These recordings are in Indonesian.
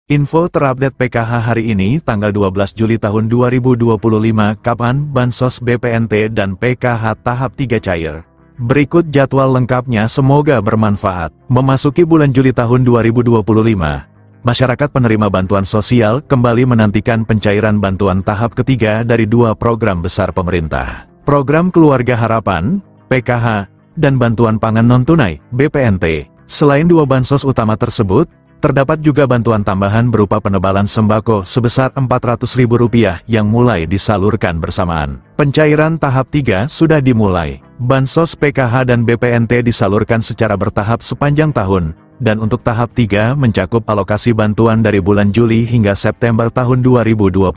Info terupdate PKH hari ini tanggal 12 Juli tahun 2025, kapan Bansos BPNT dan PKH tahap 3 cair. Berikut jadwal lengkapnya, semoga bermanfaat. Memasuki bulan Juli tahun 2025, masyarakat penerima bantuan sosial kembali menantikan pencairan bantuan tahap ketiga dari dua program besar pemerintah. Program Keluarga Harapan, PKH, dan Bantuan Pangan Non-Tunai, BPNT. Selain dua bansos utama tersebut, terdapat juga bantuan tambahan berupa penebalan sembako sebesar Rp400.000 yang mulai disalurkan bersamaan. Pencairan tahap 3 sudah dimulai. Bansos PKH dan BPNT disalurkan secara bertahap sepanjang tahun, dan untuk tahap 3 mencakup alokasi bantuan dari bulan Juli hingga September tahun 2025.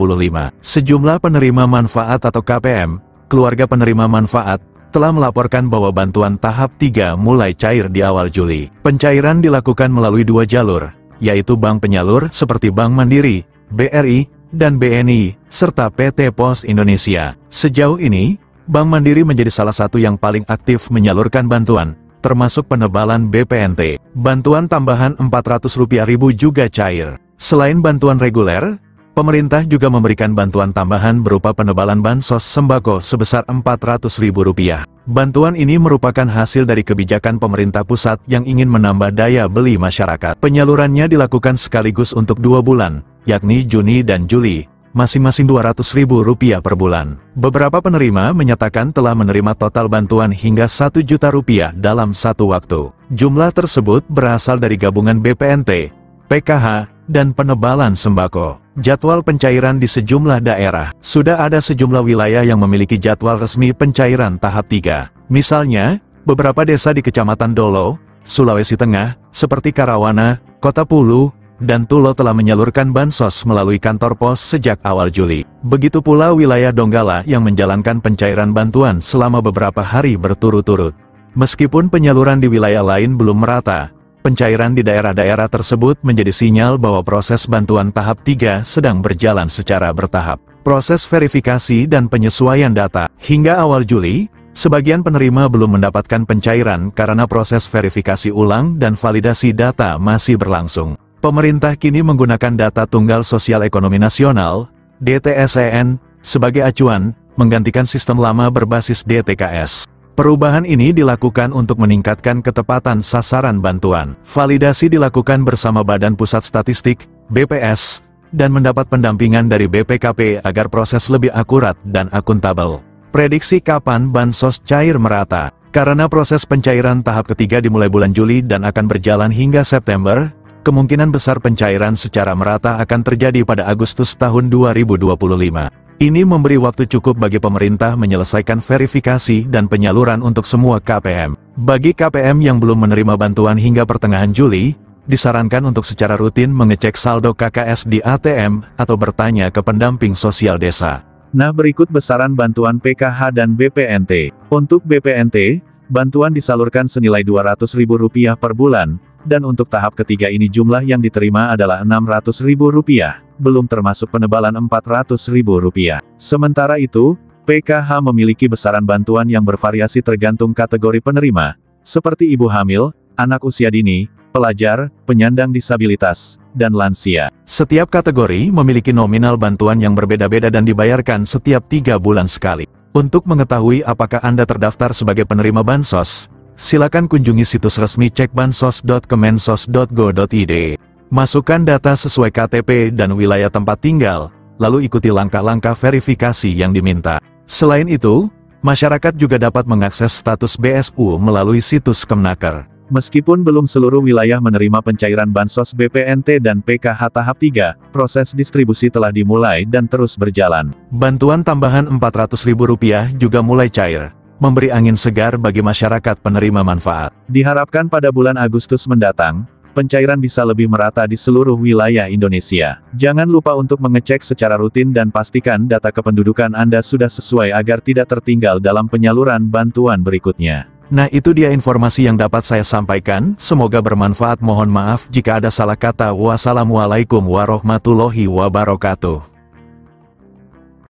Sejumlah penerima manfaat atau KPM, keluarga penerima manfaat, telah melaporkan bahwa bantuan tahap 3 mulai cair di awal Juli. Pencairan dilakukan melalui dua jalur, yaitu bank penyalur seperti Bank Mandiri, BRI, dan BNI, serta PT Pos Indonesia. Sejauh ini, Bank Mandiri menjadi salah satu yang paling aktif menyalurkan bantuan, termasuk penebalan BPNT. Bantuan tambahan Rp400.000 juga cair. Selain bantuan reguler, pemerintah juga memberikan bantuan tambahan berupa penebalan bansos sembako sebesar Rp400.000. Bantuan ini merupakan hasil dari kebijakan pemerintah pusat yang ingin menambah daya beli masyarakat. Penyalurannya dilakukan sekaligus untuk 2 bulan, yakni Juni dan Juli, masing-masing Rp200.000 per bulan. Beberapa penerima menyatakan telah menerima total bantuan hingga Rp1 juta dalam satu waktu. Jumlah tersebut berasal dari gabungan BPNT, PKH, dan penebalan sembako. Jadwal pencairan di sejumlah daerah. Sudah ada sejumlah wilayah yang memiliki jadwal resmi pencairan tahap 3. Misalnya, beberapa desa di Kecamatan Dolo, Sulawesi Tengah, seperti Karawana, Kota Pulu, dan Tulo telah menyalurkan bansos melalui kantor pos sejak awal Juli. Begitu pula wilayah Donggala yang menjalankan pencairan bantuan selama beberapa hari berturut-turut. Meskipun penyaluran di wilayah lain belum merata, pencairan di daerah-daerah tersebut menjadi sinyal bahwa proses bantuan tahap 3 sedang berjalan secara bertahap. Proses verifikasi dan penyesuaian data. Hingga awal Juli, sebagian penerima belum mendapatkan pencairan karena proses verifikasi ulang dan validasi data masih berlangsung. Pemerintah kini menggunakan data Tunggal Sosial Ekonomi Nasional, DTSEN, sebagai acuan, menggantikan sistem lama berbasis DTKS. Perubahan ini dilakukan untuk meningkatkan ketepatan sasaran bantuan. Validasi dilakukan bersama Badan Pusat Statistik, BPS, dan mendapat pendampingan dari BPKP agar proses lebih akurat dan akuntabel. Prediksi kapan bansos cair merata? Karena proses pencairan tahap ketiga dimulai bulan Juli dan akan berjalan hingga September, kemungkinan besar pencairan secara merata akan terjadi pada Agustus tahun 2025. Ini memberi waktu cukup bagi pemerintah menyelesaikan verifikasi dan penyaluran untuk semua KPM. Bagi KPM yang belum menerima bantuan hingga pertengahan Juli, disarankan untuk secara rutin mengecek saldo KKS di ATM atau bertanya ke pendamping sosial desa. Nah, berikut besaran bantuan PKH dan BPNT. Untuk BPNT, bantuan disalurkan senilai Rp200.000 per bulan, dan untuk tahap ketiga ini jumlah yang diterima adalah Rp600.000. Belum termasuk penebalan Rp400.000. Sementara itu, PKH memiliki besaran bantuan yang bervariasi tergantung kategori penerima, seperti ibu hamil, anak usia dini, pelajar, penyandang disabilitas, dan lansia. Setiap kategori memiliki nominal bantuan yang berbeda-beda dan dibayarkan setiap 3 bulan sekali. Untuk mengetahui apakah Anda terdaftar sebagai penerima bansos, silakan kunjungi situs resmi cekbansos.kemensos.go.id. Masukkan data sesuai KTP dan wilayah tempat tinggal, lalu ikuti langkah-langkah verifikasi yang diminta. Selain itu, masyarakat juga dapat mengakses status BSU melalui situs Kemnaker. Meskipun belum seluruh wilayah menerima pencairan bansos BPNT dan PKH tahap 3, proses distribusi telah dimulai dan terus berjalan. Bantuan tambahan Rp400.000 juga mulai cair, memberi angin segar bagi masyarakat penerima manfaat. Diharapkan pada bulan Agustus mendatang, pencairan bisa lebih merata di seluruh wilayah Indonesia. Jangan lupa untuk mengecek secara rutin dan pastikan data kependudukan Anda sudah sesuai agar tidak tertinggal dalam penyaluran bantuan berikutnya. Nah, itu dia informasi yang dapat saya sampaikan, semoga bermanfaat. Mohon maaf jika ada salah kata. Wassalamualaikum warahmatullahi wabarakatuh.